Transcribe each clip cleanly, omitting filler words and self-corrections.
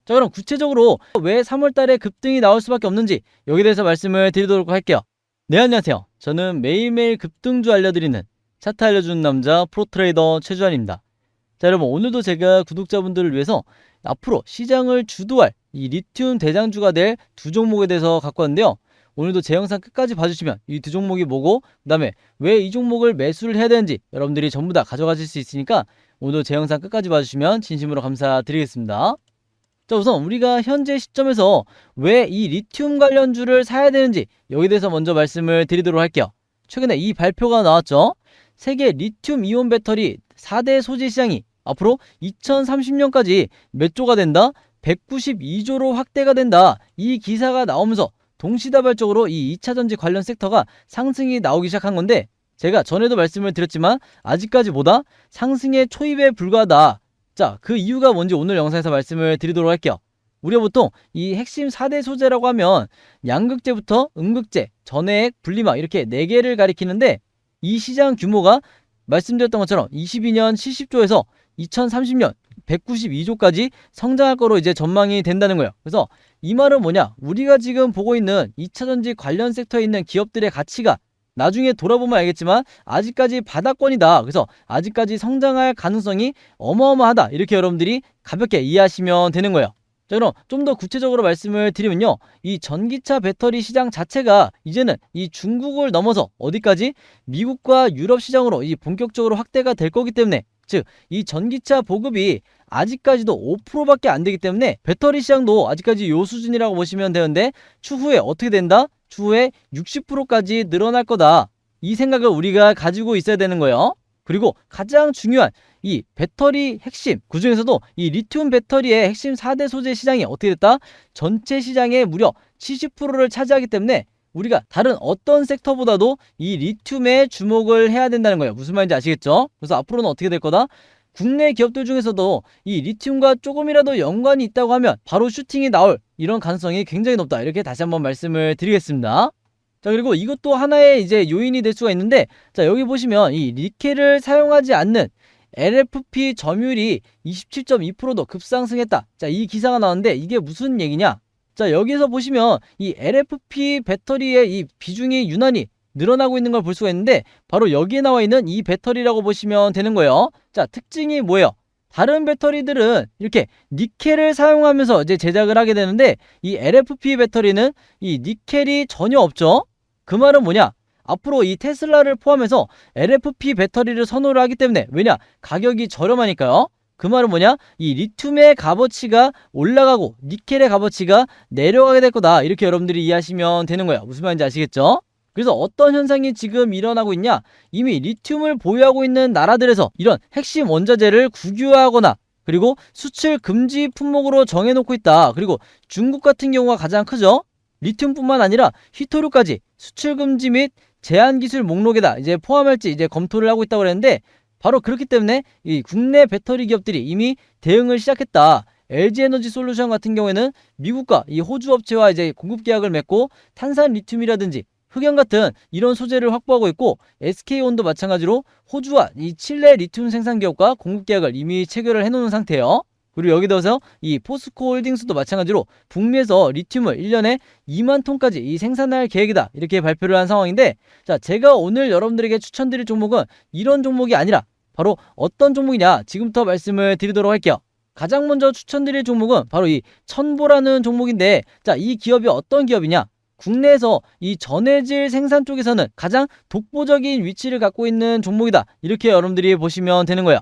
자, 그럼 구체적으로 왜 3월달에 급등이 나올 수밖에 없는지 여기에 대해서 말씀을 드리도록 할게요. 네, 안녕하세요. 저는 매일매일 급등주 알려드리는 차트 알려주는 남자 프로트레이더 최주환입니다. 자, 여러분, 오늘도 제가 구독자분들을 위해서 앞으로 시장을 주도할 이 리튬 대장주가 될 두 종목에 대해서 갖고 왔는데요. 오늘도 제 영상 끝까지 봐주시면 이 두 종목이 뭐고, 그 다음에 왜 이 종목을 매수를 해야 되는지 여러분들이 전부 다 가져가실 수 있으니까 오늘도 제 영상 끝까지 봐주시면 진심으로 감사드리겠습니다. 자, 우선 우리가 현재 시점에서 왜 이 리튬 관련주를 사야 되는지 여기에 대해서 먼저 말씀을 드리도록 할게요. 최근에 이 발표가 나왔죠. 세계 리튬 이온 배터리 4대 소재 시장이 앞으로 2030년까지 몇 조가 된다? 192조로 확대가 된다. 이 기사가 나오면서 동시다발적으로 이 2차전지 관련 섹터가 상승이 나오기 시작한 건데, 제가 전에도 말씀을 드렸지만 아직까지 뭐다? 상승의 초입에 불과하다. 자, 그 이유가 뭔지 오늘 영상에서 말씀을 드리도록 할게요. 우리가 보통 이 핵심 4대 소재라고 하면 양극재부터 음극재, 전해액, 분리막 이렇게 4개를 가리키는데, 이 시장 규모가 말씀드렸던 것처럼 22년 70조에서 2030년 192조까지 성장할 거로 이제 전망이 된다는 거예요. 그래서 이 말은 뭐냐? 우리가 지금 보고 있는 2차전지 관련 섹터에 있는 기업들의 가치가 나중에 돌아보면 알겠지만 아직까지 바닥권이다. 그래서 아직까지 성장할 가능성이 어마어마하다. 이렇게 여러분들이 가볍게 이해하시면 되는 거예요. 자, 그럼 좀 더 구체적으로 말씀을 드리면요, 이 전기차 배터리 시장 자체가 이제는 이 중국을 넘어서 어디까지? 미국과 유럽 시장으로 이 본격적으로 확대가 될 거기 때문에, 즉 이 전기차 보급이 아직까지도 5%밖에 안 되기 때문에 배터리 시장도 아직까지 요 수준이라고 보시면 되는데, 추후에 어떻게 된다? 추후에 60%까지 늘어날 거다. 이 생각을 우리가 가지고 있어야 되는 거예요. 그리고 가장 중요한 이 배터리 핵심, 그중에서도 이 리튬 배터리의 핵심 4대 소재 시장이 어떻게 됐다? 전체 시장의 무려 70%를 차지하기 때문에 우리가 다른 어떤 섹터보다도 이 리튬에 주목을 해야 된다는 거예요. 무슨 말인지 아시겠죠? 그래서 앞으로는 어떻게 될 거다? 국내 기업들 중에서도 이 리튬과 조금이라도 연관이 있다고 하면 바로 슈팅이 나올 이런 가능성이 굉장히 높다. 이렇게 다시 한번 말씀을 드리겠습니다. 자, 그리고 이것도 하나의 이제 요인이 될 수가 있는데, 자, 여기 보시면 이 니켈을 사용하지 않는 LFP 점유율이 27.2%도 급상승했다. 자, 이 기사가 나왔는데 이게 무슨 얘기냐? 자, 여기서 보시면 이 LFP 배터리의 이 비중이 유난히 늘어나고 있는 걸 볼 수가 있는데, 바로 여기에 나와 있는 이 배터리라고 보시면 되는 거예요. 자, 특징이 뭐예요? 다른 배터리들은 이렇게 니켈을 사용하면서 이제 제작을 하게 되는데, 이 LFP 배터리는 이 니켈이 전혀 없죠. 그 말은 뭐냐? 앞으로 이 테슬라를 포함해서 LFP 배터리를 선호를 하기 때문에, 왜냐? 가격이 저렴하니까요. 그 말은 뭐냐? 이 리튬의 값어치가 올라가고 니켈의 값어치가 내려가게 될 거다. 이렇게 여러분들이 이해하시면 되는 거예요. 무슨 말인지 아시겠죠? 그래서 어떤 현상이 지금 일어나고 있냐? 이미 리튬을 보유하고 있는 나라들에서 이런 핵심 원자재를 국유화하거나 그리고 수출 금지 품목으로 정해놓고 있다. 그리고 중국 같은 경우가 가장 크죠. 리튬뿐만 아니라 휘토류까지 수출 금지 및 제한 기술 목록에다 이제 포함할지 이제 검토를 하고 있다고 그랬는데, 바로 그렇기 때문에 이 국내 배터리 기업들이 이미 대응을 시작했다. LG에너지 솔루션 같은 경우에는 미국과 이 호주 업체와 이제 공급 계약을 맺고 탄산 리튬이라든지 흑연 같은 이런 소재를 확보하고 있고, SK온도 마찬가지로 호주와 이 칠레 리튬 생산 기업과 공급 계약을 이미 체결을 해놓은 상태예요. 그리고 여기 더서 이 포스코 홀딩스도 마찬가지로 북미에서 리튬을 1년에 2만 톤까지 이 생산할 계획이다. 이렇게 발표를 한 상황인데, 자, 제가 오늘 여러분들에게 추천드릴 종목은 이런 종목이 아니라 바로 어떤 종목이냐? 지금부터 말씀을 드리도록 할게요. 가장 먼저 추천드릴 종목은 바로 이 첨보라는 종목인데, 자, 이 기업이 어떤 기업이냐? 국내에서 이 전해질 생산 쪽에서는 가장 독보적인 위치를 갖고 있는 종목이다. 이렇게 여러분들이 보시면 되는 거예요.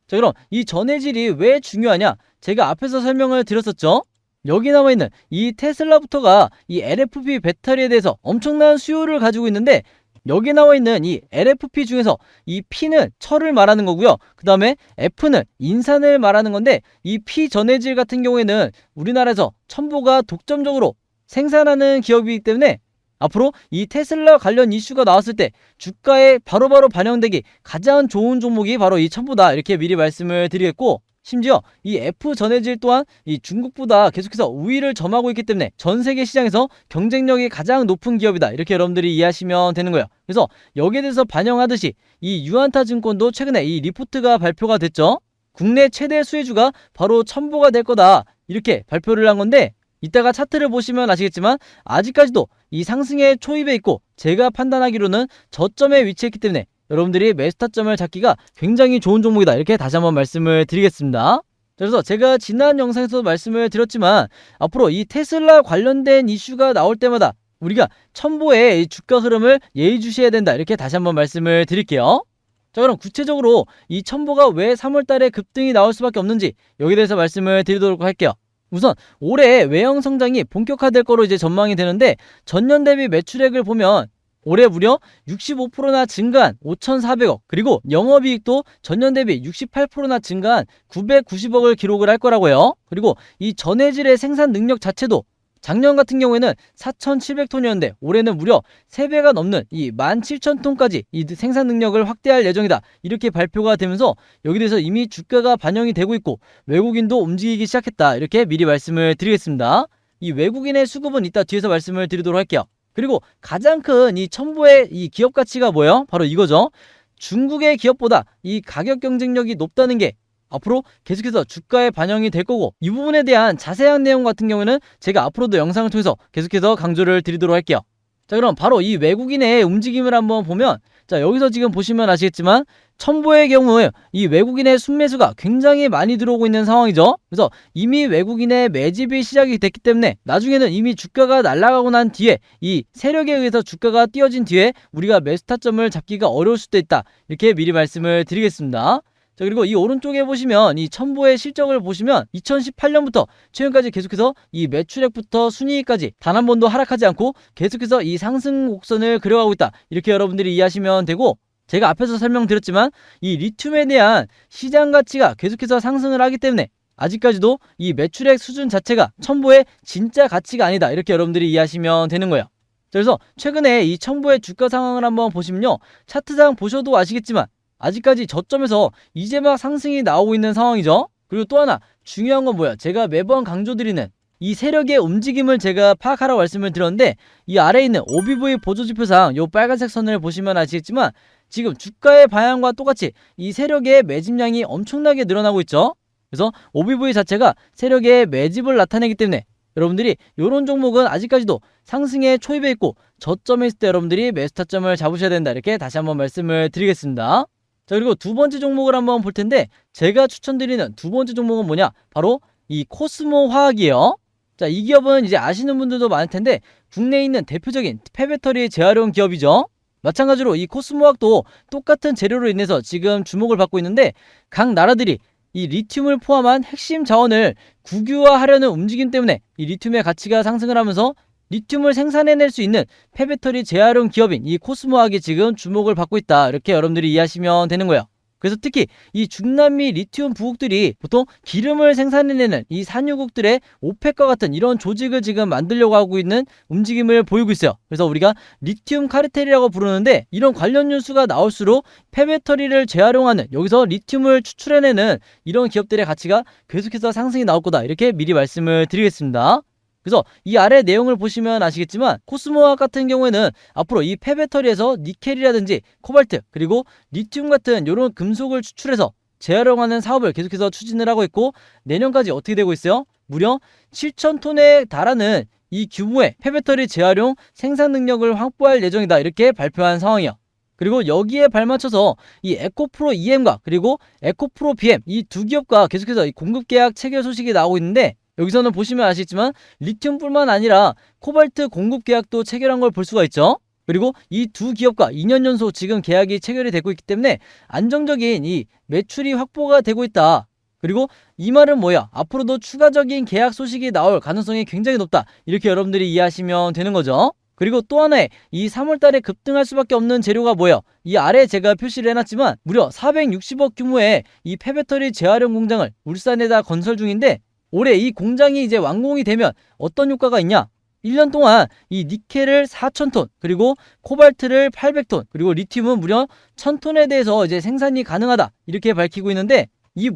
자, 그럼 이 전해질이 왜 중요하냐? 제가 앞에서 설명을 드렸었죠. 여기 나와 있는 이 테슬라부터가 이 LFP 배터리에 대해서 엄청난 수요를 가지고 있는데, 여기 나와 있는 이 LFP 중에서 이 P는 철을 말하는 거고요. 그 다음에 F는 인산을 말하는 건데, 이 P 전해질 같은 경우에는 우리나라에서 첨보가 독점적으로 생산하는 기업이기 때문에 앞으로 이 테슬라 관련 이슈가 나왔을 때 주가에 바로바로 반영되기 가장 좋은 종목이 바로 이 첨보다. 이렇게 미리 말씀을 드리겠고, 심지어 이 F 전해질 또한 이 중국보다 계속해서 우위를 점하고 있기 때문에 전 세계 시장에서 경쟁력이 가장 높은 기업이다. 이렇게 여러분들이 이해하시면 되는 거예요. 그래서 여기에 대해서 반영하듯이 이 유안타 증권도 최근에 이 리포트가 발표가 됐죠. 국내 최대 수혜주가 바로 첨보가 될 거다. 이렇게 발표를 한 건데, 이따가 차트를 보시면 아시겠지만 아직까지도 이 상승의 초입에 있고, 제가 판단하기로는 저점에 위치했기 때문에 여러분들이 매수타점을 잡기가 굉장히 좋은 종목이다, 이렇게 다시 한번 말씀을 드리겠습니다. 그래서 제가 지난 영상에서도 말씀을 드렸지만 앞으로 이 테슬라 관련된 이슈가 나올 때마다 우리가 첨보의 이 주가 흐름을 예의주시해야 된다, 이렇게 다시 한번 말씀을 드릴게요. 자, 그럼 구체적으로 이 첨보가 왜 3월달에 급등이 나올 수밖에 없는지 여기에 대해서 말씀을 드리도록 할게요. 우선 올해 외형 성장이 본격화될 거로 이제 전망이 되는데, 전년 대비 매출액을 보면 올해 무려 65%나 증가한 5,400억, 그리고 영업이익도 전년 대비 68%나 증가한 990억을 기록을 할 거라고요. 그리고 이 전해질의 생산 능력 자체도 작년 같은 경우에는 4,700톤이었는데 올해는 무려 3배가 넘는 이 17,000톤까지 이 생산 능력을 확대할 예정이다, 이렇게 발표가 되면서 여기 대해서 이미 주가가 반영이 되고 있고 외국인도 움직이기 시작했다, 이렇게 미리 말씀을 드리겠습니다. 이 외국인의 수급은 이따 뒤에서 말씀을 드리도록 할게요. 그리고 가장 큰 이 첨보의 이 기업 가치가 뭐예요? 바로 이거죠. 중국의 기업보다 이 가격 경쟁력이 높다는 게 앞으로 계속해서 주가에 반영이 될 거고, 이 부분에 대한 자세한 내용 같은 경우는 제가 앞으로도 영상을 통해서 계속해서 강조를 드리도록 할게요. 자, 그럼 바로 이 외국인의 움직임을 한번 보면, 자, 여기서 지금 보시면 아시겠지만 첨보의 경우에 이 외국인의 순매수가 굉장히 많이 들어오고 있는 상황이죠. 그래서 이미 외국인의 매집이 시작이 됐기 때문에 나중에는 이미 주가가 날아가고 난 뒤에 이 세력에 의해서 주가가 띄어진 뒤에 우리가 매수 타점을 잡기가 어려울 수도 있다, 이렇게 미리 말씀을 드리겠습니다. 자, 그리고 이 오른쪽에 보시면 이 첨보의 실적을 보시면 2018년부터 최근까지 계속해서 이 매출액부터 순이익까지 단 한 번도 하락하지 않고 계속해서 이 상승 곡선을 그려가고 있다, 이렇게 여러분들이 이해하시면 되고, 제가 앞에서 설명드렸지만 이 리튬에 대한 시장 가치가 계속해서 상승을 하기 때문에 아직까지도 이 매출액 수준 자체가 첨보의 진짜 가치가 아니다, 이렇게 여러분들이 이해하시면 되는 거예요. 그래서 최근에 이 첨보의 주가 상황을 한번 보시면요, 차트상 보셔도 아시겠지만 아직까지 저점에서 이제 막 상승이 나오고 있는 상황이죠. 그리고 또 하나 중요한 건 뭐야, 제가 매번 강조드리는 이 세력의 움직임을 제가 파악하라고 말씀을 드렸는데, 이 아래에 있는 OBV 보조지표상 요 빨간색 선을 보시면 아시겠지만 지금 주가의 방향과 똑같이 이 세력의 매집량이 엄청나게 늘어나고 있죠. 그래서 OBV 자체가 세력의 매집을 나타내기 때문에 여러분들이 이런 종목은 아직까지도 상승의 초입에 있고 저점에 있을 때 여러분들이 매수 타점을 잡으셔야 된다, 이렇게 다시 한번 말씀을 드리겠습니다. 자, 그리고 두 번째 종목을 한번 볼 텐데, 제가 추천드리는 두 번째 종목은 뭐냐, 바로 이 코스모 화학이에요. 자, 이 기업은 이제 아시는 분들도 많을 텐데 국내에 있는 대표적인 폐배터리 재활용 기업이죠. 마찬가지로 이 코스모 화학도 똑같은 재료로 인해서 지금 주목을 받고 있는데, 각 나라들이 이 리튬을 포함한 핵심 자원을 국유화하려는 움직임 때문에 이 리튬의 가치가 상승을 하면서 리튬을 생산해낼 수 있는 폐배터리 재활용 기업인 이 코스모학이 지금 주목을 받고 있다, 이렇게 여러분들이 이해하시면 되는 거예요. 그래서 특히 이 중남미 리튬 부국들이 보통 기름을 생산해내는 이 산유국들의 오펙과 같은 이런 조직을 지금 만들려고 하고 있는 움직임을 보이고 있어요. 그래서 우리가 리튬 카르텔이라고 부르는데, 이런 관련 뉴스가 나올수록 폐배터리를 재활용하는, 여기서 리튬을 추출해내는 이런 기업들의 가치가 계속해서 상승이 나올 거다, 이렇게 미리 말씀을 드리겠습니다. 그래서 이 아래 내용을 보시면 아시겠지만 코스모화학 같은 경우에는 앞으로 이 폐배터리에서 니켈이라든지 코발트 그리고 리튬 같은 이런 금속을 추출해서 재활용하는 사업을 계속해서 추진을 하고 있고, 내년까지 어떻게 되고 있어요? 무려 7,000톤에 달하는 이 규모의 폐배터리 재활용 생산 능력을 확보할 예정이다, 이렇게 발표한 상황이에요. 그리고 여기에 발맞춰서 이 에코프로 EM과 그리고 에코프로 BM 이 두 기업과 계속해서 이 공급 계약 체결 소식이 나오고 있는데, 여기서는 보시면 아시겠지만 리튬뿐만 아니라 코발트 공급 계약도 체결한 걸 볼 수가 있죠. 그리고 이 두 기업과 2년 연속 지금 계약이 체결이 되고 있기 때문에 안정적인 이 매출이 확보가 되고 있다. 그리고 이 말은 뭐야? 앞으로도 추가적인 계약 소식이 나올 가능성이 굉장히 높다, 이렇게 여러분들이 이해하시면 되는 거죠. 그리고 또 하나의 이 3월달에 급등할 수밖에 없는 재료가 뭐예요? 이 아래에 제가 표시를 해놨지만 무려 460억 규모의 이 폐배터리 재활용 공장을 울산에다 건설 중인데, 올해 이 공장이 이제 완공이 되면 어떤 효과가 있냐? 1년 동안 이 니켈을 4,000톤, 그리고 코발트를 800톤, 그리고 리튬은 무려 1,000톤에 대해서 이제 생산이 가능하다, 이렇게 밝히고 있는데, 이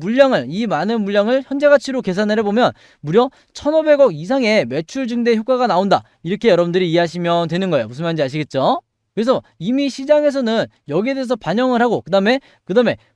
많은 물량을 현재 가치로 계산을 해보면 무려 1,500억 이상의 매출 증대 효과가 나온다, 이렇게 여러분들이 이해하시면 되는 거예요. 무슨 말인지 아시겠죠? 그래서 이미 시장에서는 여기에 대해서 반영을 하고 그다음에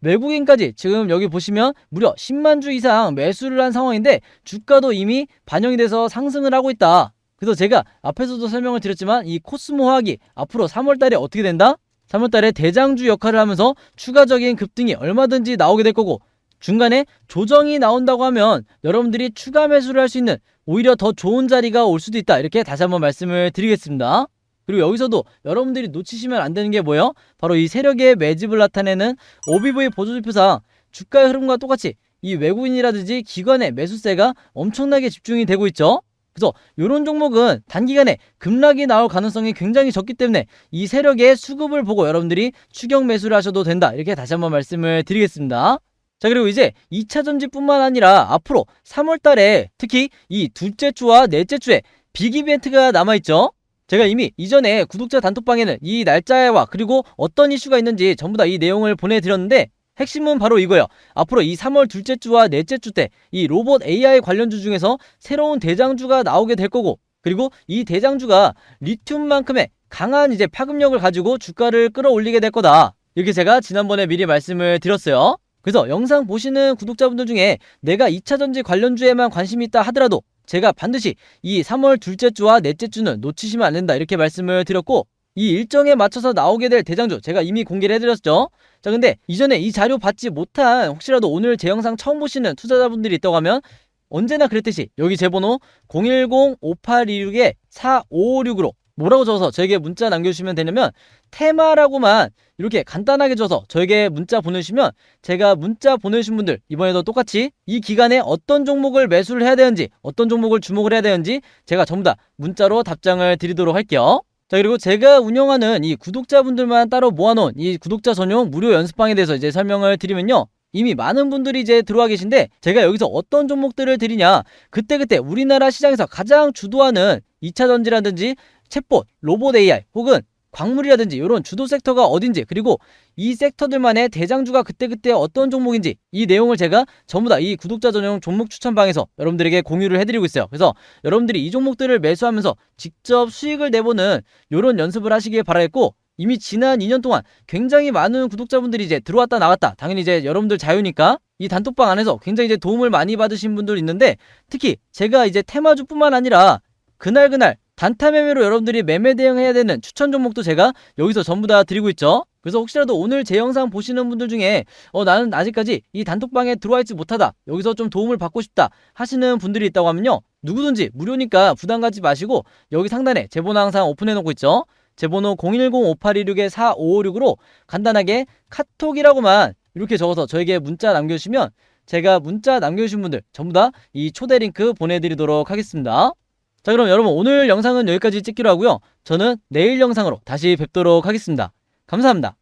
외국인까지 지금 여기 보시면 무려 10만 주 이상 매수를 한 상황인데 주가도 이미 반영이 돼서 상승을 하고 있다. 그래서 제가 앞에서도 설명을 드렸지만 이 코스모 화학이 앞으로 3월 달에 어떻게 된다? 3월 달에 대장주 역할을 하면서 추가적인 급등이 얼마든지 나오게 될 거고, 중간에 조정이 나온다고 하면 여러분들이 추가 매수를 할 수 있는 오히려 더 좋은 자리가 올 수도 있다. 이렇게 다시 한번 말씀을 드리겠습니다. 그리고 여기서도 여러분들이 놓치시면 안 되는 게 뭐예요? 바로 이 세력의 매집을 나타내는 OBV 보조지표상 주가의 흐름과 똑같이 이 외국인이라든지 기관의 매수세가 엄청나게 집중이 되고 있죠. 그래서 이런 종목은 단기간에 급락이 나올 가능성이 굉장히 적기 때문에 이 세력의 수급을 보고 여러분들이 추격 매수를 하셔도 된다. 이렇게 다시 한번 말씀을 드리겠습니다. 자, 그리고 이제 2차전지뿐만 아니라 앞으로 3월 달에 특히 이 둘째 주와 넷째 주에 빅 이벤트가 남아있죠. 제가 이미 이전에 구독자 단톡방에는 이 날짜와 그리고 어떤 이슈가 있는지 전부 다 이 내용을 보내드렸는데, 핵심은 바로 이거예요. 앞으로 이 3월 둘째 주와 넷째 주 때 이 로봇 AI 관련주 중에서 새로운 대장주가 나오게 될 거고, 그리고 이 대장주가 리튬만큼의 강한 이제 파급력을 가지고 주가를 끌어올리게 될 거다. 이렇게 제가 지난번에 미리 말씀을 드렸어요. 그래서 영상 보시는 구독자분들 중에 내가 2차전지 관련주에만 관심이 있다 하더라도 제가 반드시 이 3월 둘째 주와 넷째 주는 놓치시면 안 된다. 이렇게 말씀을 드렸고, 이 일정에 맞춰서 나오게 될 대장주 제가 이미 공개를 해드렸죠. 자, 근데 이전에 이 자료 받지 못한 혹시라도 오늘 제 영상 처음 보시는 투자자분들이 있다고 하면 언제나 그랬듯이 여기 제 번호 010-5826-4556으로 뭐라고 적어서 저에게 문자 남겨주시면 되냐면 테마라고만 이렇게 간단하게 줘서 저에게 문자 보내주시면 제가 문자 보내주신 분들 이번에도 똑같이 이 기간에 어떤 종목을 매수를 해야 되는지 어떤 종목을 주목을 해야 되는지 제가 전부 다 문자로 답장을 드리도록 할게요. 자, 그리고 제가 운영하는 이 구독자분들만 따로 모아놓은 이 구독자 전용 무료 연습방에 대해서 이제 설명을 드리면요, 이미 많은 분들이 이제 들어와 계신데 제가 여기서 어떤 종목들을 드리냐, 그때그때 우리나라 시장에서 가장 주도하는 2차전지라든지 챗봇, 로봇 AI 혹은 광물이라든지 이런 주도 섹터가 어딘지, 그리고 이 섹터들만의 대장주가 그때그때 어떤 종목인지 이 내용을 제가 전부 다 이 구독자 전용 종목 추천방에서 여러분들에게 공유를 해드리고 있어요. 그래서 여러분들이 이 종목들을 매수하면서 직접 수익을 내보는 이런 연습을 하시길 바라겠고, 이미 지난 2년 동안 굉장히 많은 구독자분들이 이제 들어왔다 나갔다, 당연히 이제 여러분들 자유니까 이 단톡방 안에서 굉장히 이제 도움을 많이 받으신 분들 있는데, 특히 제가 이제 테마주뿐만 아니라 그날 단타 매매로 여러분들이 매매 대응해야 되는 추천 종목도 제가 여기서 전부 다 드리고 있죠. 그래서 혹시라도 오늘 제 영상 보시는 분들 중에 나는 아직까지 이 단톡방에 들어와 있지 못하다, 여기서 좀 도움을 받고 싶다 하시는 분들이 있다고 하면요, 누구든지 무료니까 부담 갖지 마시고 여기 상단에 제 번호 항상 오픈해 놓고 있죠. 제 번호 010-5826-4556으로 간단하게 카톡이라고만 이렇게 적어서 저에게 문자 남겨주시면 제가 문자 남겨주신 분들 전부 다 이 초대 링크 보내드리도록 하겠습니다. 자, 그럼 여러분 오늘 영상은 여기까지 찍기로 하고요. 저는 내일 영상으로 다시 뵙도록 하겠습니다. 감사합니다.